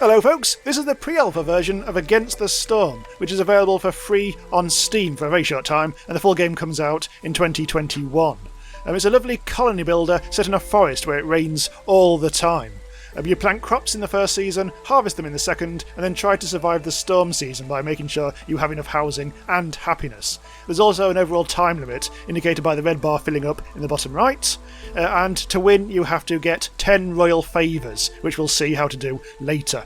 Hello folks, this is the pre-alpha version of Against the Storm, which is available for free on Steam for a very short time, and the full game comes out in 2021. It's a lovely colony builder set in a forest where it rains all the time. You plant crops in the first season, harvest them in the second, and then try to survive the storm season by making sure you have enough housing and happiness. There's also an overall time limit, indicated by the red bar filling up in the bottom right, and to win you have to get 10 royal favours, which we'll see how to do later.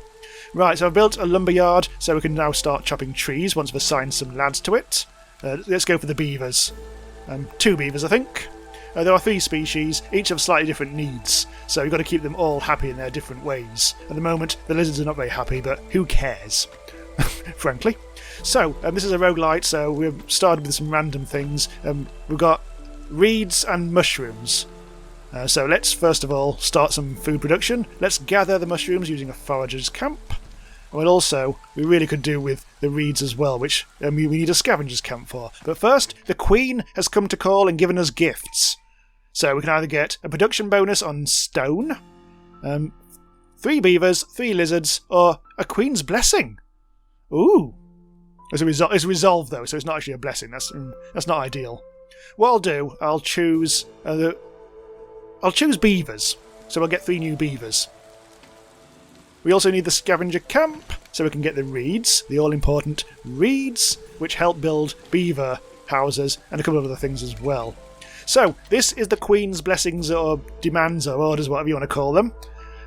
Right, so I've built a lumberyard, so we can now start chopping trees once we've assigned some lads to it. Let's go for the beavers. 2 beavers, I think. There are 3 species, each have slightly different needs, so you've got to keep them all happy in their different ways. At the moment, the lizards are not very happy, but who cares? Frankly. So, this is a roguelite, so we've started with some random things. We've got reeds and mushrooms. So let's first of all start some food production. Let's gather the mushrooms using a forager's camp. And we really could do with the reeds as well, which we need a scavenger's camp for. But first, the Queen has come to call and given us gifts. So we can either get a production bonus on stone, 3 beavers, 3 lizards, or a Queen's blessing. Ooh. It's resolved though, so it's not actually a blessing. That's not ideal. What I'll do, I'll choose beavers. So I'll get 3 new beavers. We also need the scavenger camp, so we can get the reeds, the all-important reeds, which help build beaver houses and a couple of other things as well. So, this is the Queen's blessings or demands or orders, whatever you want to call them.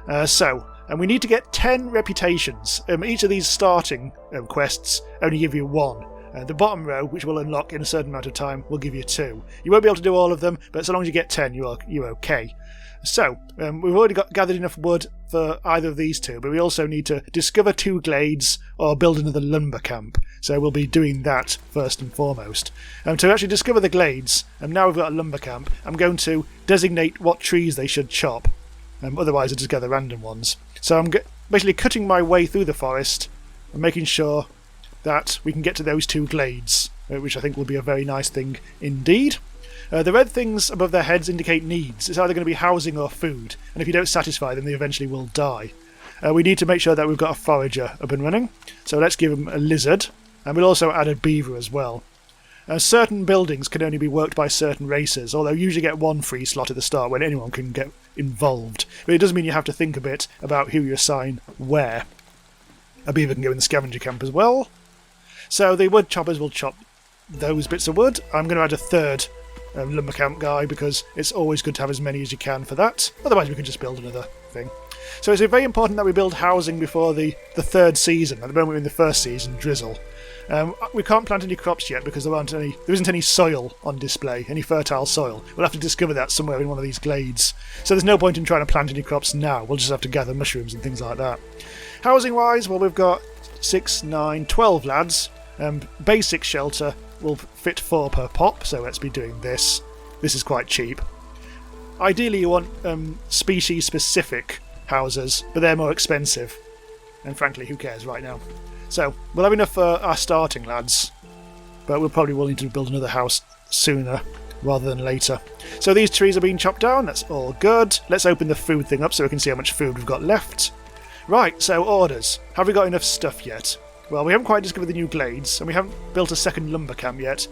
And we need to get 10 reputations. Each of these starting quests only give you 1. The bottom row, which will unlock in a certain amount of time, will give you 2. You won't be able to do all of them, but so long as you get 10, you're okay. So, we've already gathered enough wood for either of these 2, but we also need to discover 2 glades or build another lumber camp. So we'll be doing that first and foremost. To actually discover the glades, now we've got a lumber camp, I'm going to designate what trees they should chop. Otherwise I'll just gather random ones. So I'm basically cutting my way through the forest and making sure that we can get to those 2 glades, which I think will be a very nice thing indeed. The red things above their heads indicate needs. It's either going to be housing or food, and if you don't satisfy them, they eventually will die. We need to make sure that we've got a forager up and running, so let's give them a lizard, and we'll also add a beaver as well. Certain buildings can only be worked by certain races, although you usually get 1 free slot at the start when anyone can get involved. But it does mean you have to think a bit about who you assign where. A beaver can go in the scavenger camp as well. So the wood choppers will chop those bits of wood. I'm going to add a 3rd lumber camp guy because it's always good to have as many as you can for that. Otherwise we can just build another thing. So it's very important that we build housing before the 3rd season. At the moment we're in the 1st season, drizzle. We can't plant any crops yet because there isn't any soil on display, any fertile soil. We'll have to discover that somewhere in one of these glades. So there's no point in trying to plant any crops now. We'll just have to gather mushrooms and things like that. Housing wise, well, we've got 6, 9, 12 lads. Basic shelter will fit 4 per pop, so let's be doing this. This is quite cheap. Ideally you want species specific houses, but they're more expensive. And frankly, who cares right now? So, we'll have enough for our starting lads, but we'll probably will need to build another house sooner rather than later. So these trees are being chopped down, that's all good. Let's open the food thing up so we can see how much food we've got left. Right, so orders. Have we got enough stuff yet? Well, we haven't quite discovered the new glades, and we haven't built a 2nd lumber camp yet.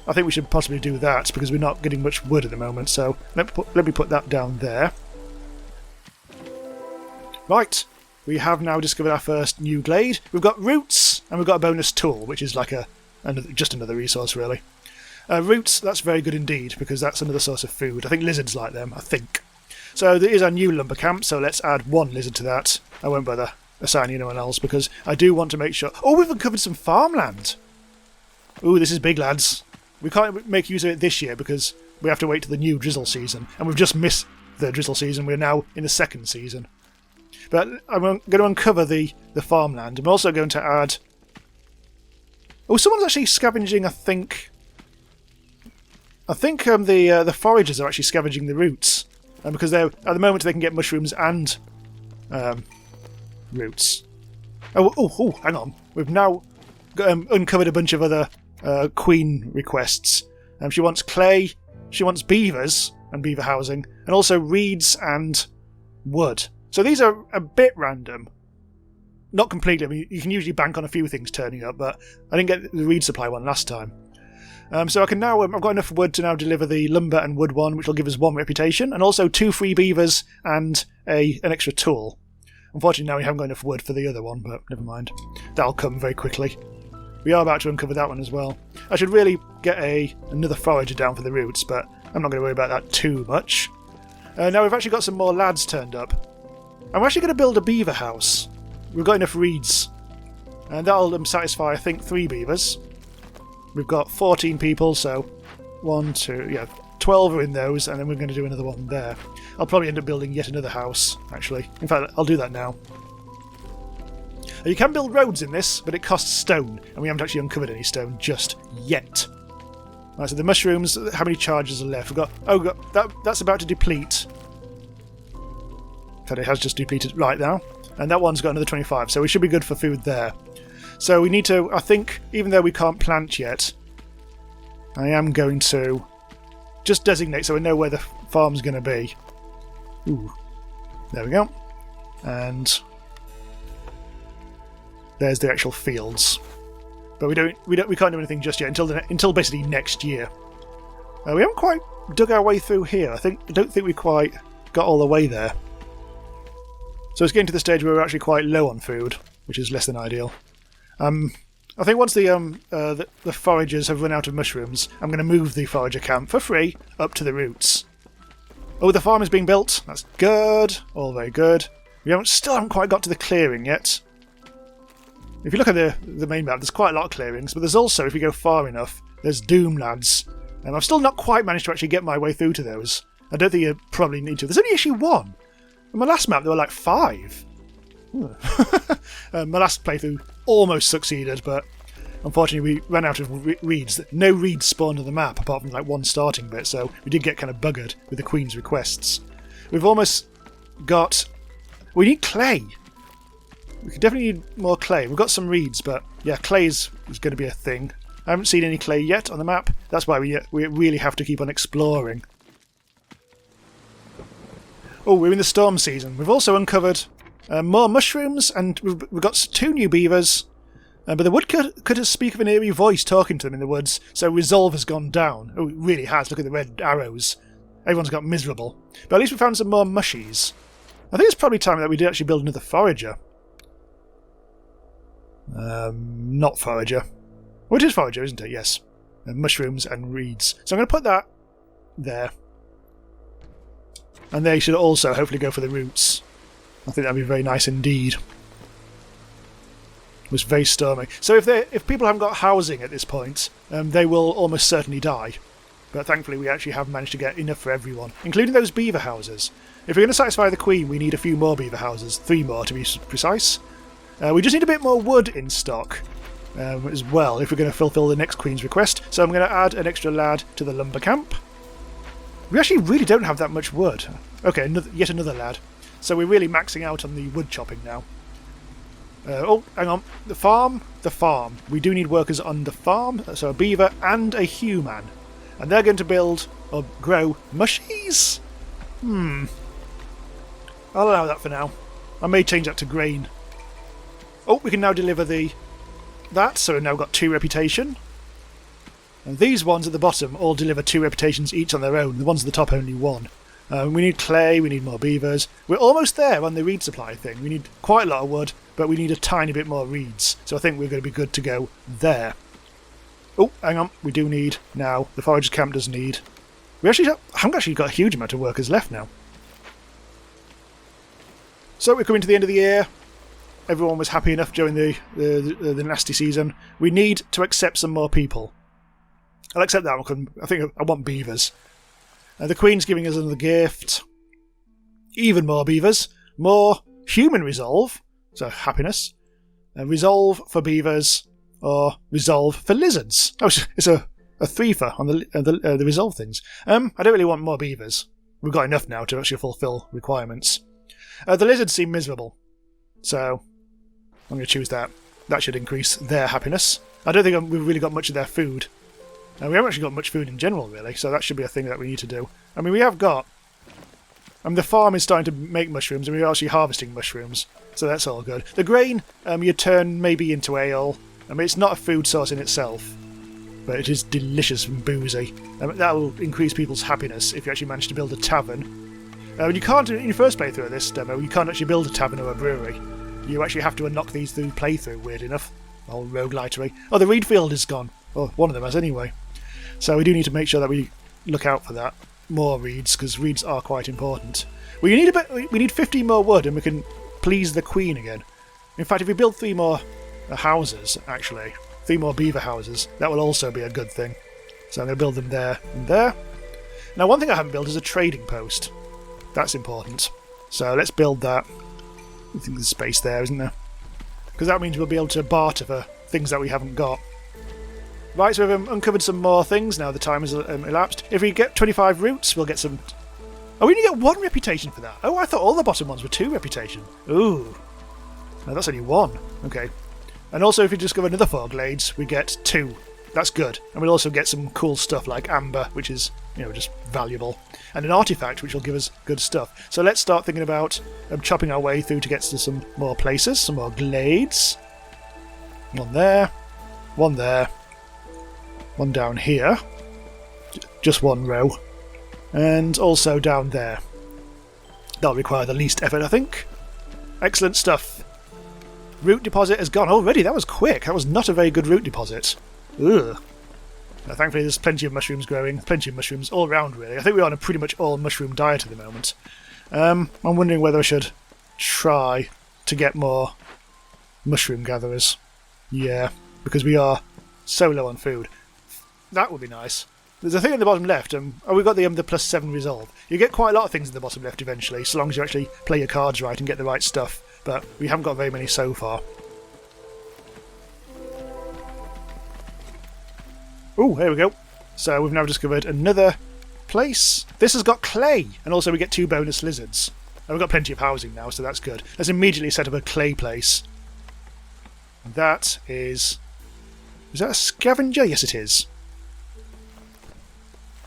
I think we should possibly do that, because we're not getting much wood at the moment, so let me put that down there. Right, we have now discovered our first new glade. We've got roots, and we've got a bonus tool, which is like just another resource, really. Roots, that's very good indeed, because that's another source of food. I think lizards like them, I think. So there is our new lumber camp, so let's add 1 lizard to that. I won't bother assigning anyone else, because I do want to make sure... Oh, we've uncovered some farmland! Ooh, this is big, lads. We can't make use of it this year, because we have to wait till the new drizzle season, and we've just missed the drizzle season. We're now in the 2nd season. But I'm going to uncover the farmland. I'm also going to add... Oh, someone's actually scavenging, I think the foragers are actually scavenging the roots. Because at the moment they can get mushrooms and roots. Oh, hang on. We've now uncovered a bunch of other queen requests. She wants clay, she wants beavers and beaver housing, and also reeds and wood. So these are a bit random. not completely. I mean, you can usually bank on a few things turning up, but I didn't get the reed supply one last time. So I can now, I've got enough wood to now deliver the lumber and wood one, which will give us 1 reputation, and also 2 free beavers and an extra tool. Unfortunately, now we haven't got enough wood for the other one, but never mind. That'll come very quickly. We are about to uncover that one as well. I should really get another forager down for the roots, but I'm not going to worry about that too much. Now we've actually got some more lads turned up. I'm actually going to build a beaver house. We've got enough reeds. And that'll satisfy, I think, 3 beavers. We've got 14 people, so 12 are in those, and then we're going to do another one there. I'll probably end up building yet another house, actually. In fact, I'll do that now. You can build roads in this, but it costs stone, and we haven't actually uncovered any stone just yet. Right, so the mushrooms, how many charges are left? That's about to deplete. In fact, it has just depleted right now. And that one's got another 25, so we should be good for food there. So we need to, I think, even though we can't plant yet, I am going to just designate so we know where the farm's going to be. Ooh, there we go. And there's the actual fields. But we can't do anything just yet until basically next year. We haven't quite dug our way through here. I don't think we quite got all the way there. So it's getting to the stage where we're actually quite low on food, which is less than ideal. I think once the foragers have run out of mushrooms, I'm going to move the forager camp for free up to the roots. Oh, the farm is being built. That's good. All very good. We still haven't quite got to the clearing yet. If you look at the main map, there's quite a lot of clearings, but there's also, if you go far enough, there's Doomlands. And I've still not quite managed to actually get my way through to those. I don't think you probably need to. There's only issue 1. On my last map, there were like 5. My last playthrough almost succeeded, but unfortunately we ran out of reeds. No reeds spawned on the map apart from like 1 starting bit, so we did get kind of buggered with the Queen's requests. We've almost got... We need clay. We could definitely need more clay. We've got some reeds, but yeah, clay is going to be a thing. I haven't seen any clay yet on the map. That's why we really have to keep on exploring. Oh, we're in the storm season. We've also uncovered more mushrooms, and we've got 2 new beavers. But the woodcutters speak of an eerie voice talking to them in the woods, so resolve has gone down. Oh, it really has. Look at the red arrows. Everyone's got miserable. But at least we found some more mushies. I think it's probably time that we did actually build another forager. Not forager. Well, it is forager, isn't it? Yes. Mushrooms and reeds. So I'm going to put that there. And they should also hopefully go for the roots. I think that'd be very nice indeed. It was very stormy. So if people haven't got housing at this point, they will almost certainly die. But thankfully we actually have managed to get enough for everyone, including those beaver houses. If we're going to satisfy the Queen, we need a few more beaver houses. 3 more to be precise. We just need a bit more wood in stock as well if we're going to fulfill the next Queen's request. So I'm going to add an extra lad to the lumber camp. We actually really don't have that much wood. Okay, yet another lad. So we're really maxing out on the wood chopping now. Oh, hang on. The farm. We do need workers on the farm. So a beaver and a human. And they're going to build or grow mushies? I'll allow that for now. I may change that to grain. Oh, we can now deliver that. So we've now got 2 reputation. And these ones at the bottom all deliver 2 reputations each on their own. The ones at the top only 1. We need clay, we need more beavers. We're almost there on the reed supply thing. We need quite a lot of wood, but we need a tiny bit more reeds. So I think we're going to be good to go there. Oh, hang on. We do need now. The forager's camp does need. We haven't actually got a huge amount of workers left now. So we're coming to the end of the year. Everyone was happy enough during the nasty season. We need to accept some more people. I'll accept that one. I think I want beavers. The Queen's giving us another gift. Even more beavers. More human resolve. So happiness. Resolve for beavers. Or resolve for lizards. Oh, it's a 3-fer on the resolve things. I don't really want more beavers. We've got enough now to actually fulfill requirements. The lizards seem miserable. So I'm going to choose that. That should increase their happiness. I don't think we've really got much of their food. We haven't actually got much food in general, really, so that should be a thing that we need to do. I mean, we have got And the farm is starting to make mushrooms, and we're actually harvesting mushrooms, so that's all good. The grain, you turn maybe into ale. I mean, it's not a food source in itself, but it is delicious and boozy. That will increase people's happiness if you actually manage to build a tavern. You can't, in your first playthrough of this demo, you can't actually build a tavern or a brewery. You actually have to unlock these through playthrough, weird enough. The whole roguelitery. Oh, the reed field is gone. Well, one of them has anyway. So we do need to make sure that we look out for that. More reeds, because reeds are quite important. We need 15 more wood, and we can please the queen again. In fact, if we build 3 more houses, actually, 3 more beaver houses, that will also be a good thing. So I'm going to build them there and there. Now, one thing I haven't built is a trading post. That's important. So let's build that. I think there's space there, isn't there? Because that means we'll be able to barter for things that we haven't got. Right, so we've uncovered some more things now the time has elapsed. If we get 25 roots, we'll get some... Oh, we only get 1 reputation for that. Oh, I thought all the bottom ones were 2 reputation. Ooh. No, that's only 1. Okay. And also, if we discover another 4 glades, we get 2. That's good. And we'll also get some cool stuff like amber, which is, just valuable. And an artifact, which will give us good stuff. So let's start thinking about chopping our way through to get to some more places, some more glades. 1 there. 1 there. 1 down here. Just 1 row. And also down there. That'll require the least effort, I think. Excellent stuff. Root deposit has gone already. That was quick. That was not a very good root deposit. Ugh. Now, thankfully, there's plenty of mushrooms growing. Plenty of mushrooms all around, really. I think we're on a pretty much all mushroom diet at the moment. I'm wondering whether I should try to get more mushroom gatherers. Yeah, because we are so low on food. That would be nice. There's a thing at the bottom left. We've got the +7 resolve. You get quite a lot of things in the bottom left eventually, so long as you actually play your cards right and get the right stuff. But we haven't got very many so far. Oh, here we go. So we've now discovered another place. This has got clay, and also we get 2 bonus lizards. And we've got plenty of housing now, so that's good. Let's immediately set up a clay place. And that is... Is that a scavenger? Yes, it is.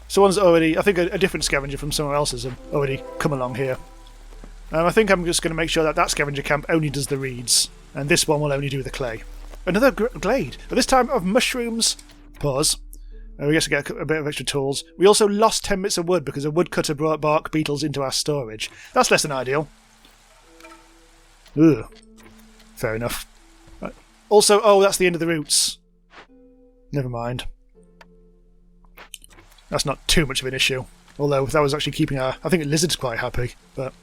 Someone's already... I think a different scavenger from somewhere else has already come along here. I think I'm just going to make sure that scavenger camp only does the reeds, and this one will only do the clay. Another glade, but this time of mushrooms. Pause. We get to get a bit of extra tools. We also lost 10 bits of wood because a woodcutter brought bark beetles into our storage. That's less than ideal. Ugh. Fair enough. Also, oh, that's the end of the roots. Never mind. That's not too much of an issue. Although that was actually keeping our... I think the lizard's quite happy, but...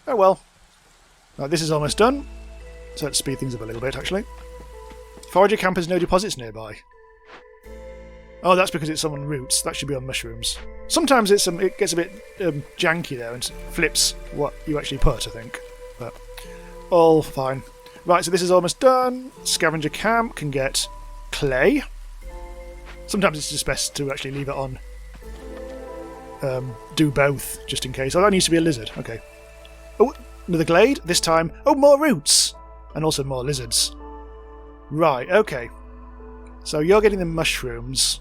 Oh well. Right, this is almost done. So let's speed things up a little bit, actually. Forager camp has no deposits nearby. Oh, that's because it's on roots. That should be on mushrooms. Sometimes it gets a bit janky there and flips what you actually put, I think. But all fine. Right, so this is almost done. Scavenger camp can get clay. Sometimes it's just best to actually leave it on. Do both, just in case. Oh, that needs to be a lizard. Okay. Oh, another glade. This time. Oh, more roots! And also more lizards. Right, okay. So you're getting the mushrooms.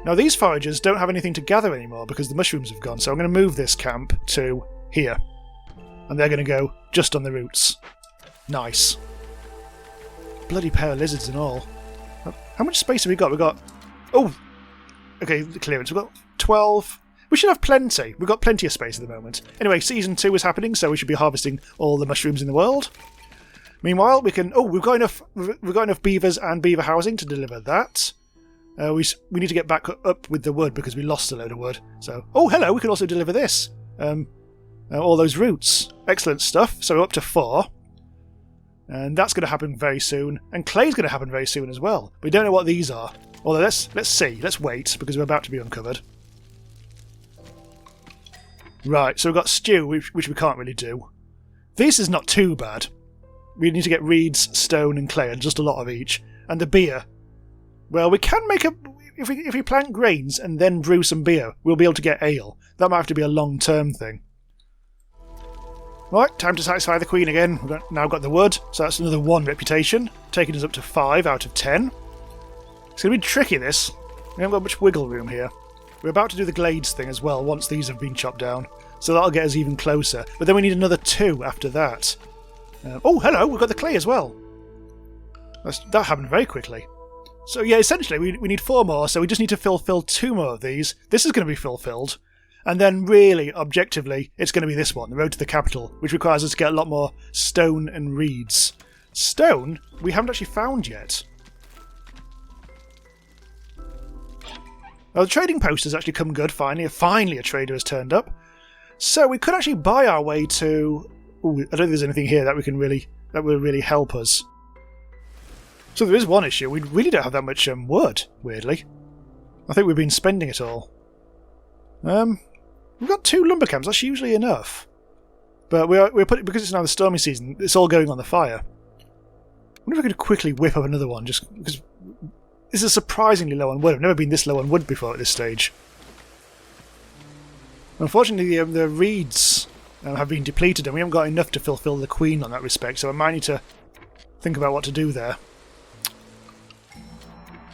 Now these foragers don't have anything to gather anymore because the mushrooms have gone, so I'm going to move this camp to here. And they're going to go just on the roots. Nice. Bloody pair of lizards and all. How much space have we got? We've got... Oh! Okay, the clearance. We've got 12... We should have plenty. We've got plenty of space at the moment. Anyway, Season 2 is happening, so we should be harvesting all the mushrooms in the world. Meanwhile, we can... Oh, we've got enough beavers and beaver housing to deliver that. We need to get back up with the wood because we lost a load of wood. So, oh, hello, we can also deliver this. All those roots. Excellent stuff. So we're up to 4. And that's going to happen very soon. And clay's going to happen very soon as well. We don't know what these are. Although let's see. Let's wait because we're about to be uncovered. Right, so we've got stew, which we can't really do. This is not too bad. We need to get reeds, stone and clay, and just a lot of each. And the beer. Well, we can make a... If we plant grains and then brew some beer, we'll be able to get ale. That might have to be a long-term thing. Right, time to satisfy the queen again. We've now got the wood, so that's another 1 reputation, taking us up to 5 out of 10. It's going to be tricky, this. We haven't got much wiggle room here. We're about to do the Glades thing as well once these have been chopped down. So that'll get us even closer. But then we need another 2 after that. Oh, hello, we've got the clay as well. That happened very quickly. So yeah, essentially we need 4 more, so we just need to fulfill 2 more of these. This is going to be fulfilled. And then really, objectively, it's going to be this one, the road to the capital, which requires us to get a lot more stone and reeds. Stone? We haven't actually found yet. Well, the trading post has actually come good, finally. Finally a trader has turned up. So we could actually buy our way to... Ooh, I don't think there's anything here that will really help us. So there is one issue. We really don't have that much wood, weirdly. I think we've been spending it all. We've got 2 lumber camps. That's usually enough. But we're putting, because it's now the stormy season, it's all going on the fire. I wonder if I could quickly whip up another one, just because this is surprisingly low on wood. I've never been this low on wood before at this stage. Unfortunately, the reeds have been depleted, and we haven't got enough to fulfill the queen on that respect, so I might need to think about what to do there.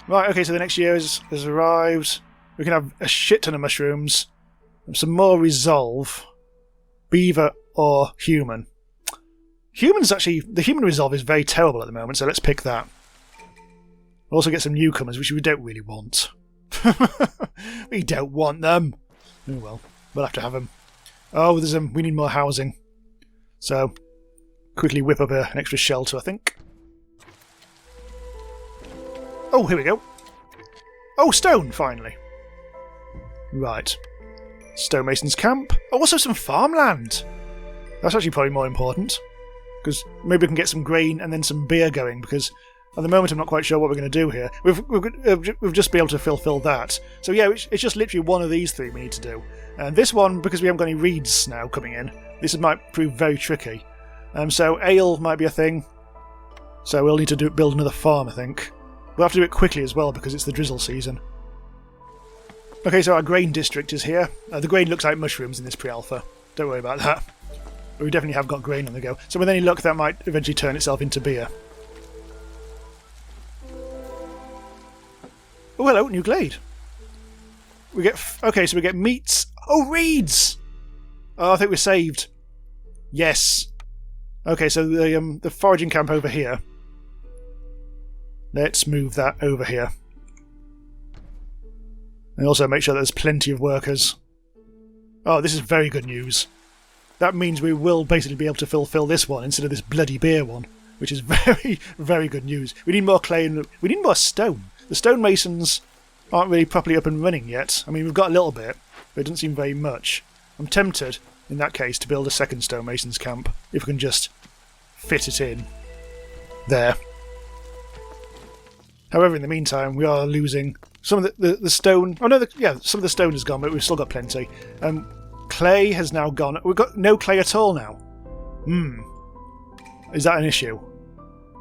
Right, okay, so the next year has arrived. We can have a shit ton of mushrooms, some more resolve, beaver or human. Humans actually, the human resolve is very terrible at the moment, so let's pick that. We'll also get some newcomers, which we don't really want. We don't want them. Oh well, we'll have to have them. Oh, we need more housing. So, quickly whip up an extra shelter, I think. Oh, here we go. Oh, stone, finally. Right. Stonemason's camp. Oh, also some farmland. That's actually probably more important. Because maybe we can get some grain and then some beer going, because at the moment I'm not quite sure what we're going to do here. We've just been able to fulfill that. So yeah, it's just literally one of these 3 we need to do. And this one, because we haven't got any reeds now coming in, this might prove very tricky. So ale might be a thing. So we'll need to build another farm, I think. We'll have to do it quickly as well, because it's the drizzle season. Okay, so our grain district is here. The grain looks like mushrooms in this pre-alpha. Don't worry about that. But we definitely have got grain on the go. So with any luck, that might eventually turn itself into beer. Oh, hello, new glade. We get... Okay, so we get meats. Oh, reeds! Oh, I think we're saved. Yes. Okay, so the foraging camp over here. Let's move that over here. And also make sure there's plenty of workers. Oh, this is very good news. That means we will basically be able to fulfill this one instead of this bloody beer one, which is very, very good news. We need more clay and we need more stone. The stonemasons aren't really properly up and running yet. I mean, we've got a little bit, but it doesn't seem very much. I'm tempted, in that case, to build a second stonemasons camp, if we can just fit it in there. However, in the meantime, we are losing some of the stone. Oh no, some of the stone is gone, but we've still got plenty. Clay has now gone. We've got no clay at all now. Is that an issue?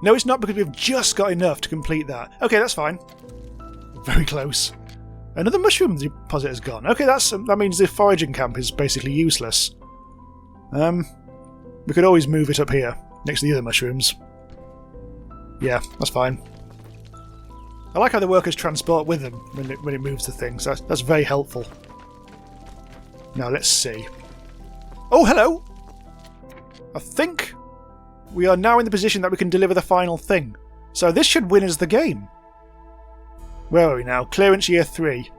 No, it's not, because we've just got enough to complete that. Okay, that's fine. Very close. Another mushroom deposit has gone. Okay, that means the foraging camp is basically useless. We could always move it up here, next to the other mushrooms. Yeah, that's fine. I like how the workers transport with them when it moves the things. That's very helpful. Now let's see. Oh, hello! I think we are now in the position that we can deliver the final thing. So this should win us the game. Where are we now? Clearance year 3.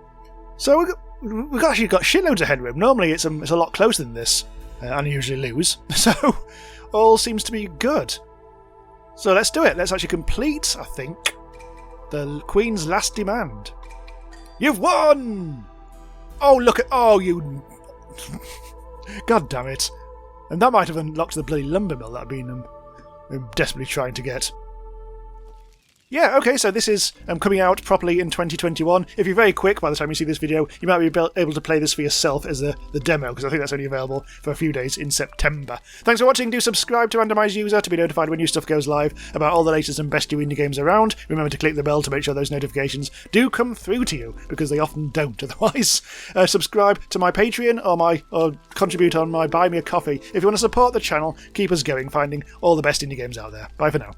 So we've actually got shitloads of headroom. Normally it's a lot closer than this, and I usually lose. So all seems to be good. So let's do it. Let's actually complete, I think, the Queen's last demand. You've won! Oh, look at... Oh, you... God damn it. And that might have unlocked the bloody lumber mill that I've been desperately trying to get. Yeah, okay, so this is coming out properly in 2021. If you're very quick by the time you see this video, you might be able to play this for yourself as the demo, because I think that's only available for a few days in September. Thanks for watching. Do subscribe to Randomise User to be notified when new stuff goes live about all the latest and best indie games around. Remember to click the bell to make sure those notifications do come through to you, because they often don't otherwise. Subscribe to my Patreon or contribute on my Buy Me a Coffee if you want to support the channel, keep us going, finding all the best indie games out there. Bye for now.